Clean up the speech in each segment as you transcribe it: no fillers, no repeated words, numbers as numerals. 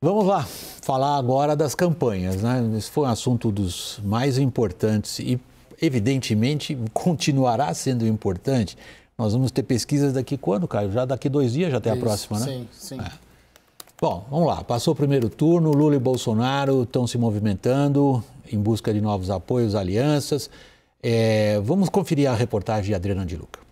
Vamos lá, falar agora das campanhas, né? Esse foi um assunto dos mais importantes e, evidentemente, continuará sendo importante. Nós vamos ter pesquisas daqui quando, Caio? Já daqui 2 dias já tem a próxima, né? Sim, sim. Bom, vamos lá. Passou o primeiro turno, Lula e Bolsonaro estão se movimentando em busca de novos apoios, alianças. Vamos conferir a reportagem de Adriana de Luca.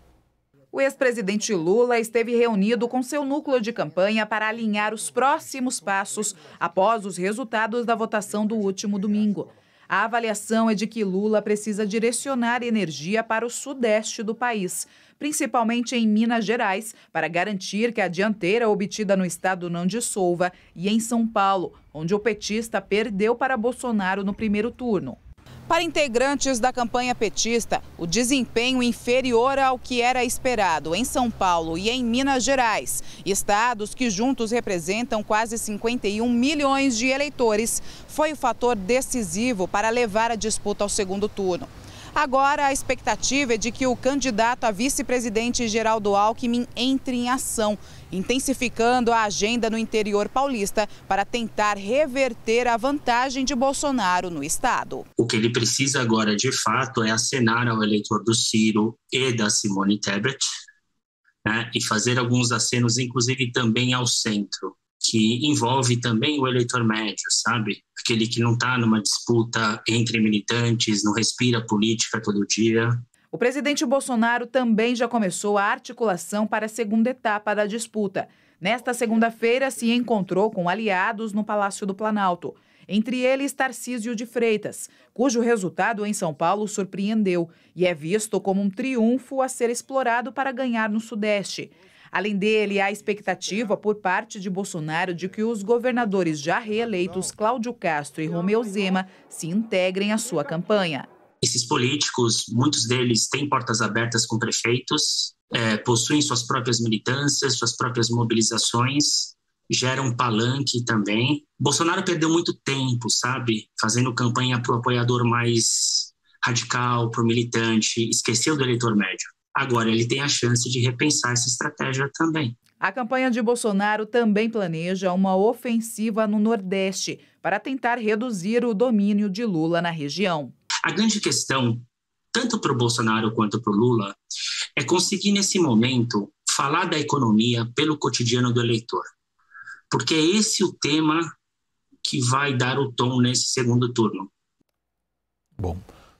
O ex-presidente Lula esteve reunido com seu núcleo de campanha para alinhar os próximos passos após os resultados da votação do último domingo. A avaliação é de que Lula precisa direcionar energia para o sudeste do país, principalmente em Minas Gerais, para garantir que a dianteira obtida no estado não dissolva, e em São Paulo, onde o petista perdeu para Bolsonaro no primeiro turno. Para integrantes da campanha petista, o desempenho inferior ao que era esperado em São Paulo e em Minas Gerais, estados que juntos representam quase 51 milhões de eleitores, foi o fator decisivo para levar a disputa ao segundo turno. Agora, a expectativa é de que o candidato a vice-presidente Geraldo Alckmin entre em ação, intensificando a agenda no interior paulista para tentar reverter a vantagem de Bolsonaro no estado. O que ele precisa agora, de fato, é acenar ao eleitor do Ciro e da Simone Tebet, né, e fazer alguns acenos, inclusive também ao centro, que envolve também o eleitor médio, sabe? Aquele que não está numa disputa entre militantes, não respira política todo dia. O presidente Bolsonaro também já começou a articulação para a segunda etapa da disputa. Nesta segunda-feira, se encontrou com aliados no Palácio do Planalto. Entre eles, Tarcísio de Freitas, cujo resultado em São Paulo surpreendeu e é visto como um triunfo a ser explorado para ganhar no Sudeste. Além dele, há expectativa por parte de Bolsonaro de que os governadores já reeleitos Cláudio Castro e Romeu Zema se integrem à sua campanha. Esses políticos, muitos deles têm portas abertas com prefeitos, possuem suas próprias militâncias, suas próprias mobilizações, geram palanque também. Bolsonaro perdeu muito tempo, sabe? Fazendo campanha para o apoiador mais radical, para o militante, esqueceu do eleitor médio. Agora ele tem a chance de repensar essa estratégia também. A campanha de Bolsonaro também planeja uma ofensiva no Nordeste para tentar reduzir o domínio de Lula na região. A grande questão, tanto para o Bolsonaro quanto para o Lula, é conseguir nesse momento falar da economia pelo cotidiano do eleitor. Porque é esse o tema que vai dar o tom nesse segundo turno. Bom,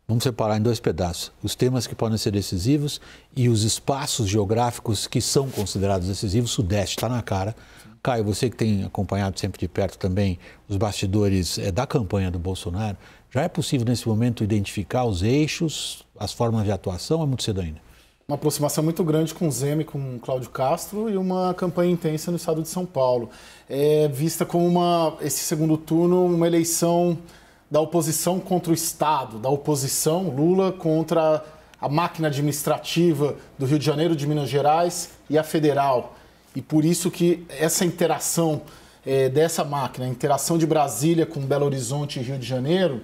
vamos separar em 2 pedaços. Os temas que podem ser decisivos e os espaços geográficos que são considerados decisivos. O Sudeste está na cara. Caio, você que tem acompanhado sempre de perto também os bastidores da campanha do Bolsonaro, já é possível nesse momento identificar os eixos, as formas de atuação ou é muito cedo ainda? Uma aproximação muito grande com o Zema e com o Cláudio Castro e uma campanha intensa no estado de São Paulo. É vista como esse segundo turno uma eleição da oposição contra o Estado, da oposição Lula contra a máquina administrativa do Rio de Janeiro, de Minas Gerais e a federal. E por isso que essa interação dessa máquina, a interação de Brasília com Belo Horizonte e Rio de Janeiro,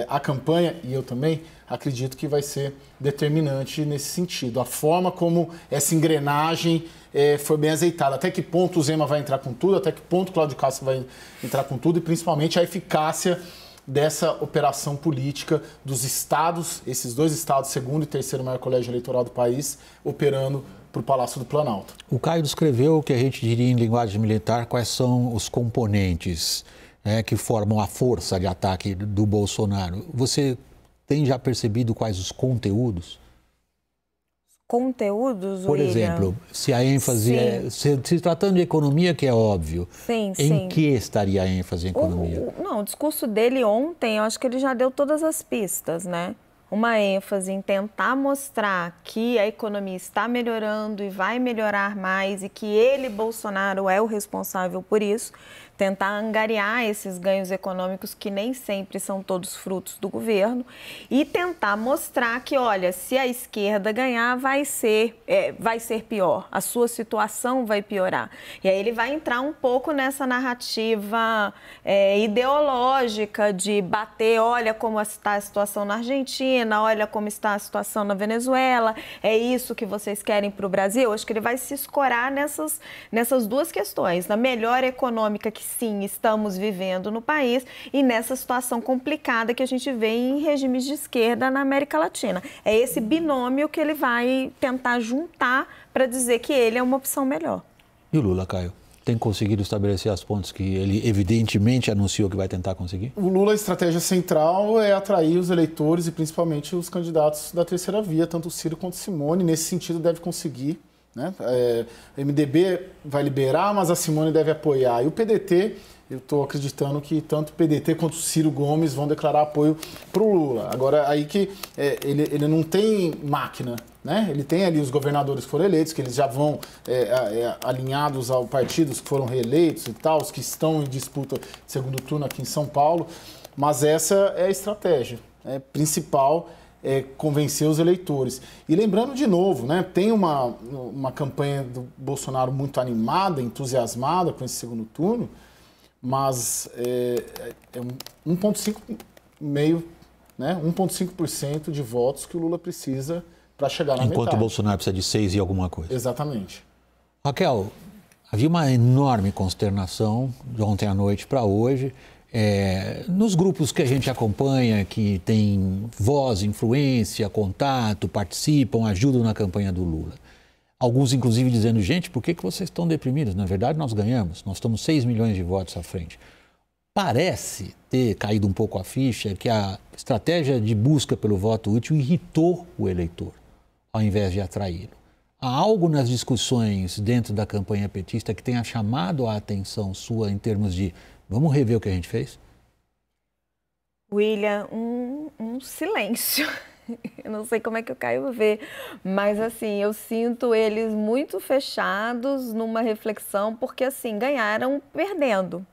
a campanha, e eu também, acredito que vai ser determinante nesse sentido. A forma como essa engrenagem foi bem azeitada. Até que ponto o Zema vai entrar com tudo, até que ponto o Cláudio Castro vai entrar com tudo e principalmente a eficácia dessa operação política dos estados, esses 2 estados, segundo e terceiro maior colégio eleitoral do país, operando para o Palácio do Planalto. O Caio descreveu o que a gente diria em linguagem militar, quais são os componentes que formam a força de ataque do Bolsonaro. Você tem já percebido quais os conteúdos? Conteúdos, por exemplo, se a ênfase se tratando de economia, que é óbvio, em que estaria a ênfase em economia? O discurso dele ontem, eu acho que ele já deu todas as pistas, né? Uma ênfase em tentar mostrar que a economia está melhorando e vai melhorar mais e que ele, Bolsonaro, é o responsável por isso. Tentar angariar esses ganhos econômicos que nem sempre são todos frutos do governo e tentar mostrar que, olha, se a esquerda ganhar, vai ser pior, a sua situação vai piorar. E aí ele vai entrar um pouco nessa narrativa ideológica de bater, olha como está a situação na Argentina, China, olha como está a situação na Venezuela, é isso que vocês querem para o Brasil? Acho que ele vai se escorar nessas duas questões, na melhora econômica que sim estamos vivendo no país e nessa situação complicada que a gente vê em regimes de esquerda na América Latina. É esse binômio que ele vai tentar juntar para dizer que ele é uma opção melhor. E o Lula, Caio? Tem conseguido estabelecer as pontes que ele evidentemente anunciou que vai tentar conseguir? O Lula, a estratégia central é atrair os eleitores e principalmente os candidatos da terceira via, tanto o Ciro quanto o Simone. Nesse sentido, deve conseguir, né? O MDB vai liberar, mas a Simone deve apoiar. E o PDT, eu estou acreditando que tanto o PDT quanto o Ciro Gomes vão declarar apoio para o Lula. Agora, aí que ele não tem máquina, né? Ele tem ali os governadores que foram eleitos, que eles já vão alinhados ao partidos que foram reeleitos e tal, os que estão em disputa de segundo turno aqui em São Paulo. Mas essa é a estratégia principal, convencer os eleitores. E lembrando de novo, né? Tem uma campanha do Bolsonaro muito animada, entusiasmada com esse segundo turno, mas é 1,5%, né? 1,5% de votos que o Lula precisa para chegar na metade. Enquanto o Bolsonaro precisa de 6 e alguma coisa. Exatamente. Raquel, havia uma enorme consternação de ontem à noite para hoje, nos grupos que a gente acompanha, que tem voz, influência, contato, participam, ajudam na campanha do Lula. Alguns, inclusive, dizendo, gente, por que vocês estão deprimidos? Na verdade, nós ganhamos, nós estamos 6 milhões de votos à frente. Parece ter caído um pouco a ficha que a estratégia de busca pelo voto útil irritou o eleitor, ao invés de atraí-lo. Há algo nas discussões dentro da campanha petista que tenha chamado a atenção sua em termos de vamos rever o que a gente fez? William, um silêncio. Eu não sei como é que o Caio vê, mas assim, eu sinto eles muito fechados numa reflexão, porque assim, ganharam perdendo.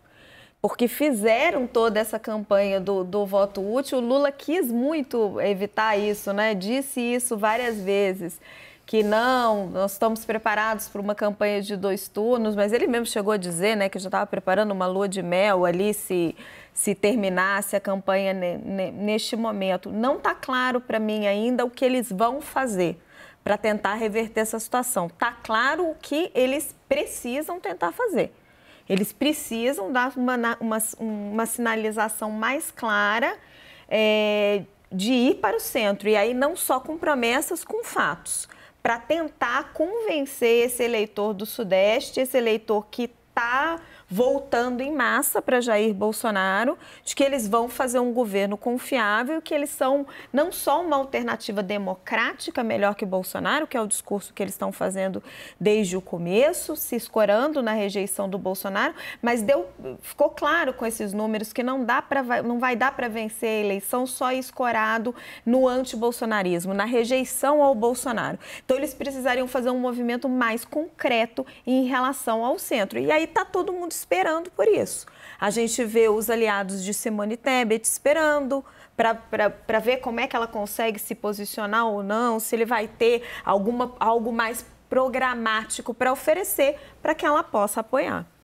Porque fizeram toda essa campanha do voto útil. O Lula quis muito evitar isso, né? Disse isso várias vezes, que não, nós estamos preparados para uma campanha de 2 turnos, mas ele mesmo chegou a dizer, né, que já estava preparando uma lua de mel ali se terminasse a campanha neste momento. Não está claro para mim ainda o que eles vão fazer para tentar reverter essa situação. Está claro o que eles precisam tentar fazer. Eles precisam dar uma sinalização mais clara de ir para o centro. E aí não só com promessas, com fatos. Para tentar convencer esse eleitor do Sudeste, esse eleitor que está voltando em massa para Jair Bolsonaro, de que eles vão fazer um governo confiável, que eles são não só uma alternativa democrática melhor que Bolsonaro, que é o discurso que eles estão fazendo desde o começo, se escorando na rejeição do Bolsonaro, mas ficou claro com esses números que não vai dar para vencer a eleição só escorado no anti-bolsonarismo, na rejeição ao Bolsonaro. Então eles precisariam fazer um movimento mais concreto em relação ao centro. E aí está todo mundo esperando por isso. A gente vê os aliados de Simone Tebet esperando para ver como é que ela consegue se posicionar ou não, se ele vai ter algo mais programático para oferecer para que ela possa apoiar.